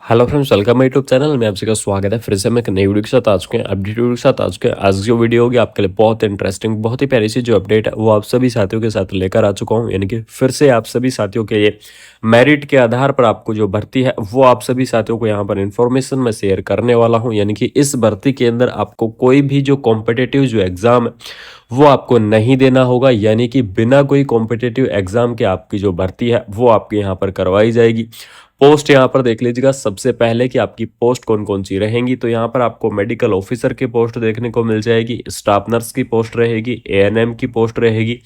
Hello friends, welcome my YouTube channel में आप सभी का स्वागत है। फिर से मैं एक नई वीडियो के साथ आ चुके हैं, अपडेट वीडियो के साथ आ चुके हैं। आज जो वीडियो होगी आपके लिए बहुत इंटरेस्टिंग, बहुत ही प्यारी सी जो अपडेट है वो आप सभी साथियों के साथ लेकर आ चुका हूं। यानी कि फिर से आप सभी साथियों के लिए मेरिट के आधार पर आपको जो भर्ती है वो आप सभी साथियों को यहाँ पर इन्फॉर्मेशन में शेयर करने वाला हूँ। यानी कि इस भर्ती के अंदर आपको कोई भी जो कॉम्पिटिटिव जो एग्जाम है वो आपको नहीं देना होगा। यानी कि बिना कोई कॉम्पिटिटिव एग्जाम के आपकी जो भर्ती है वो आपके यहाँ पर करवाई जाएगी। पोस्ट यहाँ पर देख लीजिएगा सबसे पहले कि आपकी पोस्ट कौन कौन सी रहेंगी। तो यहाँ पर आपको मेडिकल ऑफिसर की पोस्ट देखने को मिल जाएगी, स्टाफ नर्स की पोस्ट रहेगी, एएनएम की पोस्ट रहेगी,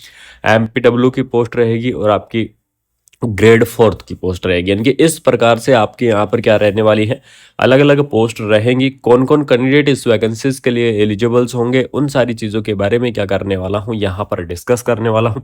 एमपीडब्ल्यू की पोस्ट रहेगी और आपकी ग्रेड फोर्थ की पोस्ट रहेगी। यानी कि इस प्रकार से आपके यहाँ पर क्या रहने वाली है, अलग अलग पोस्ट रहेंगी। कौन कौन कैंडिडेट इस वैकेंसीज के लिए एलिजिबल्स होंगे, उन सारी चीज़ों के बारे में क्या करने वाला हूँ, यहाँ पर डिस्कस करने वाला हूँ।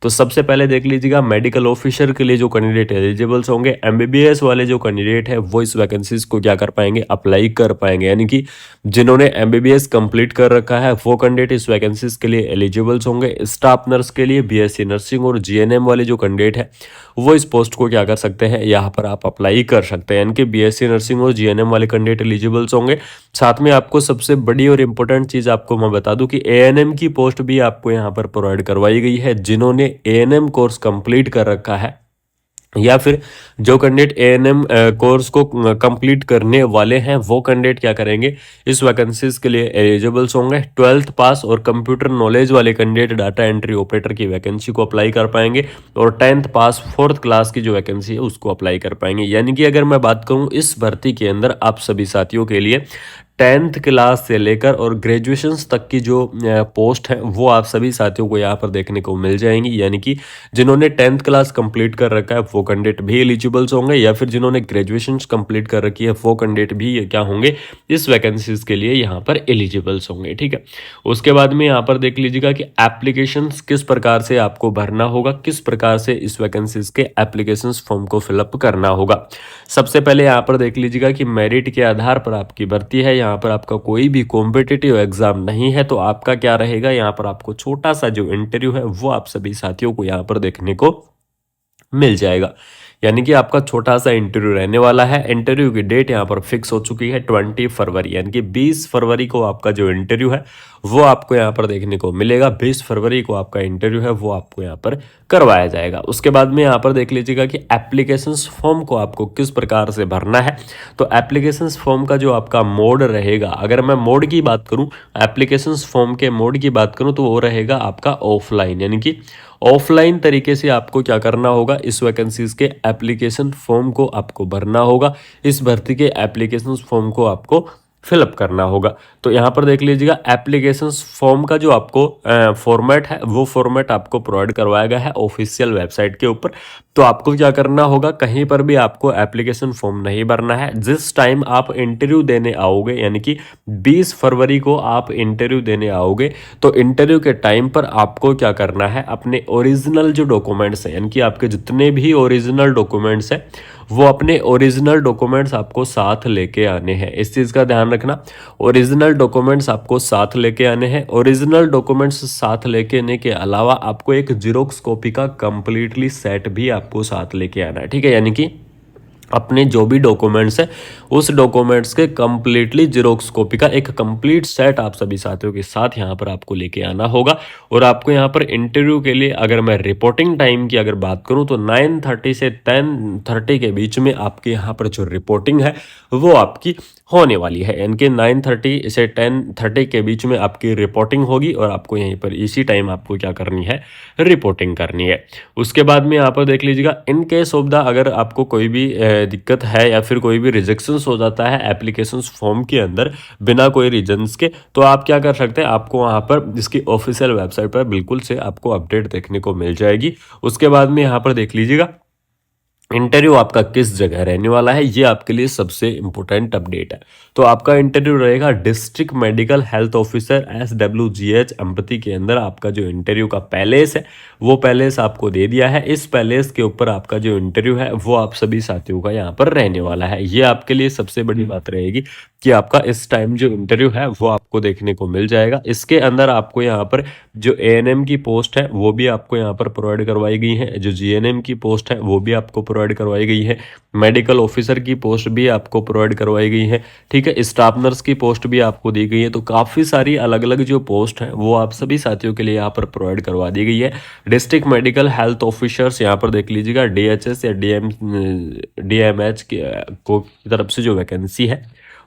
तो सबसे पहले देख लीजिएगा, मेडिकल ऑफिसर के लिए जो कैंडिडेट एलिजिबल्स होंगे, एमबीबीएस वाले जो कैंडिडेट है वो इस वैकेंसीज को क्या कर पाएंगे, अप्लाई कर पाएंगे। यानी कि जिन्होंने एमबीबीएस कंप्लीट कर रखा है वो कैंडिडेट इस वैकेंसीज के लिए एलिजिबल्स होंगे। स्टाफ नर्स के लिए बीएससी नर्सिंग और जीएनएम वाले जो कैंडिडेट है वो इस पोस्ट को क्या कर सकते हैं, यहाँ पर आप अप्लाई कर सकते हैं। यानी कि बीएससी नर्सिंग और जीएनएम वाले कैंडिडेट एलिजिबल्स होंगे। साथ में आपको सबसे बड़ी और इंपॉर्टेंट चीज़ आपको मैं बता दूं कि एएनएम की पोस्ट भी आपको यहाँ पर प्रोवाइड करवाई गई है। जिन्होंने एएनएम कोर्स कंप्लीट कर रखा है या फिर जो कैंडिडेट एएनएम कोर्स को कंप्लीट करने वाले हैं वो कैंडिडेट क्या करेंगे, इस वैकेंसीज के लिए एलिजिबल्स होंगे। 12th पास और कंप्यूटर नॉलेज वाले कैंडिडेट डाटा एंट्री ऑपरेटर की वैकेंसी को अप्लाई कर पाएंगे और 10th पास 4th क्लास की जो वैकेंसी है उसको अप्लाई कर पाएंगे। यानी कि अगर मैं बात करूं इस भर्ती के अंदर आप सभी साथियों के लिए 10th क्लास से लेकर और ग्रेजुएशन तक की जो पोस्ट है वो आप सभी साथियों को यहाँ पर देखने को मिल जाएंगी। यानी कि जिन्होंने 10th क्लास कंप्लीट कर रखा है वो कैंडिडेट भी एलिजिबल्स होंगे, या फिर जिन्होंने ग्रेजुएशन कंप्लीट कर रखी है वो कैंडिडेट भी क्या होंगे, इस वैकेंसीज के लिए यहाँ पर एलिजिबल्स होंगे। ठीक है, उसके बाद में यहाँ पर देख लीजिएगा कि एप्लीकेशन किस प्रकार से आपको भरना होगा, किस प्रकार से इस वैकेंसीज के एप्लीकेशन फॉर्म को फिलअप करना होगा। सबसे पहले यहाँ पर देख लीजिएगा कि मेरिट के आधार पर आपकी भर्ती है। यहाँ पर आपका कोई भी कॉम्पिटिटिव एग्जाम नहीं है। तो आपका क्या रहेगा, यहाँ पर आपको छोटा सा जो इंटरव्यू है वो आप सभी साथियों को यहाँ पर देखने को मिल जाएगा। यानी कि आपका छोटा सा इंटरव्यू रहने वाला है। इंटरव्यू की डेट यहाँ पर फिक्स हो चुकी है 20 फरवरी, यानी कि 20 फरवरी को आपका जो इंटरव्यू है वो आपको यहाँ पर देखने को मिलेगा। 20 फरवरी को आपका इंटरव्यू है वो आपको यहाँ पर करवाया जाएगा। उसके बाद में यहाँ पर देख लीजिएगा कि एप्लीकेशन फॉर्म को आपको किस प्रकार से भरना है। तो एप्लीकेशन फॉर्म का जो आपका मोड रहेगा, अगर मैं मोड की बात करूँ, एप्लीकेशन फॉर्म के मोड की बात करूँ तो वो रहेगा आपका ऑफलाइन। यानी कि ऑफलाइन तरीके से आपको क्या करना होगा, इस वैकेंसीज के एप्लीकेशन फॉर्म को आपको भरना होगा। इस भर्ती के एप्लीकेशन फॉर्म को आपको फिलअप करना होगा। तो यहाँ पर देख लीजिएगा एप्लीकेशन फॉर्म का जो आपको फॉर्मेट है वो फॉर्मेट आपको प्रोवाइड करवाया गया है ऑफिशियल वेबसाइट के ऊपर। तो आपको क्या करना होगा, कहीं पर भी आपको एप्लीकेशन फॉर्म नहीं भरना है। जिस टाइम आप इंटरव्यू देने आओगे, यानी कि 20 फरवरी को आप इंटरव्यू देने आओगे, तो इंटरव्यू के टाइम पर आपको क्या करना है, अपने ओरिजिनल जो डॉक्यूमेंट्स हैं, यानी कि आपके जितने भी ओरिजिनल डॉक्यूमेंट्स हैं वो अपने ओरिजिनल डॉक्यूमेंट्स आपको साथ लेके आने हैं। इस चीज़ का ध्यान रखना, ओरिजिनल डॉक्यूमेंट्स आपको साथ लेके आने हैं। ओरिजिनल डॉक्यूमेंट्स साथ लेके आने के अलावा आपको एक जीरोक्स कॉपी का कंप्लीटली सेट भी आपको साथ लेके आना है। ठीक है, यानी कि अपने जो भी डॉक्यूमेंट्स है उस डॉक्यूमेंट्स के कंप्लीटली जीरोक्स कॉपी का एक कंप्लीट सेट आप सभी साथियों के साथ यहाँ पर आपको लेके आना होगा। और आपको यहाँ पर इंटरव्यू के लिए अगर मैं रिपोर्टिंग टाइम की अगर बात करूँ तो 9:30 से 10:30 के बीच में आपके यहाँ पर जो रिपोर्टिंग है वो आपकी होने वाली है। इनके 9:30 से 10:30 के बीच में आपकी रिपोर्टिंग होगी और आपको यहीं पर इसी टाइम आपको क्या करनी है, रिपोर्टिंग करनी है। उसके बाद में यहाँ पर देख लीजिएगा, इन केस ऑफ द अगर आपको कोई भी दिक्कत है या फिर कोई भी रिजेक्शंस हो जाता है एप्लीकेशन फॉर्म के अंदर बिना कोई रीजंस के, तो आप क्या कर सकते हैं, आपको वहाँ पर इसकी ऑफिशियल वेबसाइट पर बिल्कुल से आपको अपडेट देखने को मिल जाएगी। उसके बाद में यहाँ पर देख लीजिएगा इंटरव्यू आपका किस जगह रहने वाला है, ये आपके लिए सबसे इंपॉर्टेंट अपडेट है। तो आपका इंटरव्यू रहेगा district medical health officer SWGH अम्पति के अंदर। आपका जो इंटरव्यू का पैलेस है वो पैलेस आपको दे दिया है। इस पैलेस के ऊपर आपका जो इंटरव्यू है वो आप सभी साथियों का यहाँ पर रहने वाला है। ये आपके लिए सबसे बड़ी बात रहेगी कि आपका इस टाइम जो इंटरव्यू है वो आपको देखने को मिल जाएगा। इसके अंदर आपको यहाँ पर जो ANM की पोस्ट है वो भी आपको यहाँ पर प्रोवाइड करवाई गई है, जो GNM की पोस्ट है वो भी आपको प्रोवाइड करवाई गई है, मेडिकल ऑफिसर की पोस्ट भी आपको प्रोवाइड करवाई गई है, ठीक है, स्टाफ नर्स की पोस्ट भी आपको दी गई है। तो काफ़ी सारी अलग अलग जो पोस्ट हैं वो आप सभी साथियों के लिए यहाँ पर प्रोवाइड करवा दी गई है। डिस्ट्रिक्ट मेडिकल हेल्थ ऑफिसर्स यहाँ पर देख लीजिएगा, DHS या DMH की तरफ से जो वैकेंसी है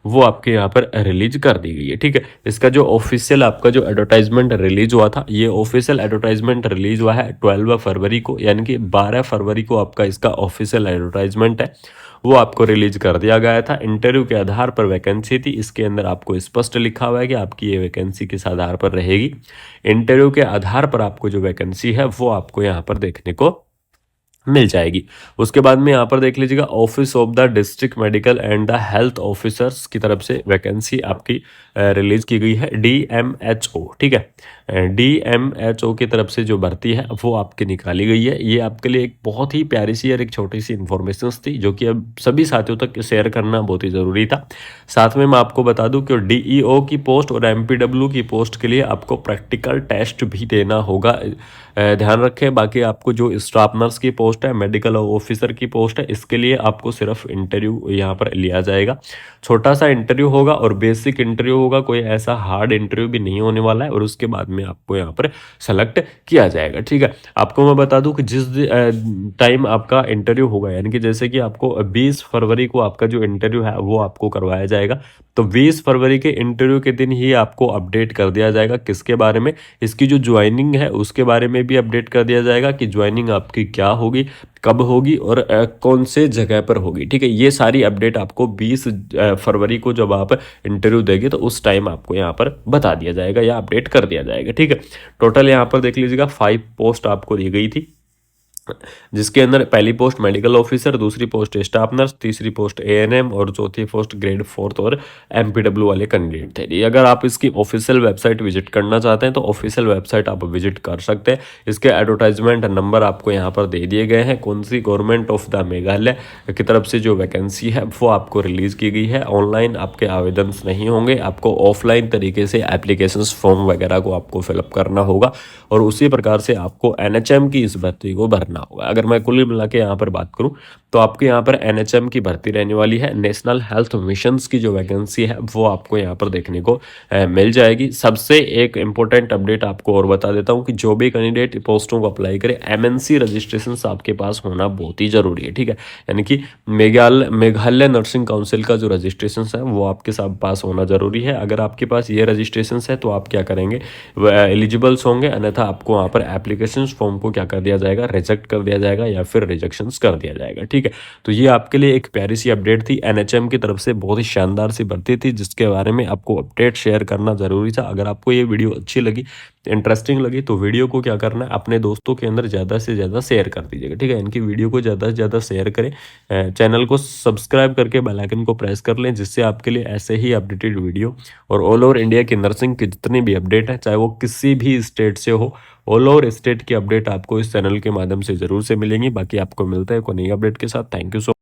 वो आपके यहाँ पर रिलीज कर दी गई है, ठीक है। इसका जो ऑफिशियल आपका जो एडवर्टाइजमेंट रिलीज हुआ था, ये ऑफिशियल एडवर्टाइजमेंट रिलीज हुआ है 12 फरवरी को, यानी कि 12 फरवरी को आपका इसका ऑफिशियल एडवर्टाइजमेंट है वो आपको रिलीज कर दिया गया था। इंटरव्यू के आधार पर वैकेंसी थी, इसके अंदर आपको स्पष्ट लिखा हुआ है कि आपकी ये वैकेंसी किस आधार पर रहेगी। इंटरव्यू के आधार पर आपको जो वैकेंसी है वो आपको यहाँ पर देखने को मिल जाएगी। उसके बाद में यहाँ पर देख लीजिएगा, office of the district medical and the health officers की तरफ से वैकेंसी आपकी रिलीज की गई है, DMHO, ठीक है। DMHO की तरफ से जो भर्ती है वो आपकी निकाली गई है। ये आपके लिए एक बहुत ही प्यारी सी और एक छोटी सी इन्फॉर्मेशन थी जो कि अब सभी साथियों तक शेयर करना बहुत ही ज़रूरी था। साथ में मैं आपको बता दूं कि DEO की पोस्ट और MPW की पोस्ट के लिए आपको प्रैक्टिकल टेस्ट भी देना होगा, ध्यान रखें। बाकी आपको जो स्टाफ नर्स की पोस्ट है, मेडिकल ऑफिसर की पोस्ट है, इसके लिए आपको सिर्फ इंटरव्यू यहाँ पर लिया जाएगा। छोटा सा इंटरव्यू होगा और बेसिक इंटरव्यू होगा, कोई ऐसा हार्ड इंटरव्यू भी नहीं होने वाला है, और उसके बाद में आपको यहाँ पर सेलेक्ट किया जाएगा, ठीक है। आपको मैं बता दूं कि जिस टाइम आपका इंटरव्यू होगा, यानी कि जैसे कि आपको 20 फरवरी को आपका जो इंटरव्यू है वो आपको करवाया जाएगा, तो 20 फरवरी के इंटरव्यू के दिन ही आपको अपडेट कर दिया जाएगा किसके बारे में, इसकी जो ज्वाइनिंग है उसके बारे में भी अपडेट कर दिया जाएगा कि ज्वाइनिंग आपकी क्या होगी, कब होगी और कौन से जगह पर होगी, ठीक है। ये सारी अपडेट आपको 20 फरवरी को जब आप इंटरव्यू देंगे तो उस टाइम आपको यहाँ पर बता दिया जाएगा या अपडेट कर दिया जाएगा, ठीक है। टोटल यहाँ पर देख लीजिएगा 5 पोस्ट आपको दी गई थी, जिसके अंदर पहली पोस्ट मेडिकल ऑफिसर, दूसरी पोस्ट स्टाफ नर्स, तीसरी पोस्ट ANM और चौथी पोस्ट ग्रेड 4 और MPW वाले कैंडिडेट थे। ये अगर आप इसकी ऑफिशियल वेबसाइट विजिट करना चाहते हैं तो ऑफिशियल वेबसाइट आप विजिट कर सकते हैं। इसके एडवर्टाइजमेंट नंबर आपको यहाँ पर दे दिए गए हैं। कौन सी गवर्नमेंट ऑफ द मेघालय की तरफ से जो वैकेंसी है वो आपको रिलीज की गई है। ऑनलाइन आपके आवेदन नहीं होंगे, आपको ऑफलाइन तरीके से एप्लीकेशन फॉर्म वगैरह को आपको फिलअप करना होगा और उसी प्रकार से आपको NHM की इस भर्ती को भरना होगा। अगर मैं कुल मिला के यहाँ पर बात करूँ तो आपके यहाँ पर NHM की भर्ती रहने वाली है। नेशनल हेल्थ मिशंस की जो वैकेंसी है वो आपको यहाँ पर देखने को मिल जाएगी। सबसे एक इम्पोर्टेंट अपडेट आपको और बता देता हूँ कि जो भी कैंडिडेट पोस्टों को अप्लाई करे, MNC रजिस्ट्रेशन आपके पास होना बहुत ही जरूरी है, ठीक है। यानी कि मेघालय नर्सिंग काउंसिल का जो रजिस्ट्रेशन है वो आपके साथ पास होना जरूरी है। अगर आपके पास ये रजिस्ट्रेशन है तो आप क्या करेंगे, एलिजिबल्स होंगे, अन्यथा आपको वहाँ पर एप्लीकेशन फॉर्म को क्या कर दिया जाएगा, रिजेक्ट कर दिया जाएगा या फिर रिजेक्शन कर दिया जाएगा, ठीक है। तो ये आपके लिए एक प्यारी सी अपडेट थी, NHM की तरफ से बहुत ही शानदार सी भर्ती थी जिसके बारे में आपको अपडेट शेयर करना जरूरी था। अगर आपको ये वीडियो अच्छी लगी, इंटरेस्टिंग लगी, तो वीडियो को क्या करना है, अपने दोस्तों के अंदर ज़्यादा से ज़्यादा शेयर कर दीजिएगा, ठीक है। इनकी वीडियो को ज़्यादा से ज़्यादा शेयर करें, चैनल को सब्सक्राइब करके बेल आइकन को प्रेस कर लें, जिससे आपके लिए ऐसे ही अपडेटेड वीडियो और ऑल ओवर इंडिया की नर्सिंग की जितनी भी अपडेट है, चाहे वो किसी भी स्टेट से हो, ऑल ओवर स्टेट की अपडेट आपको इस चैनल के माध्यम से जरूर से मिलेंगी। बाकी आपको मिलता है कोई नई अपडेट के साथ। Thank you so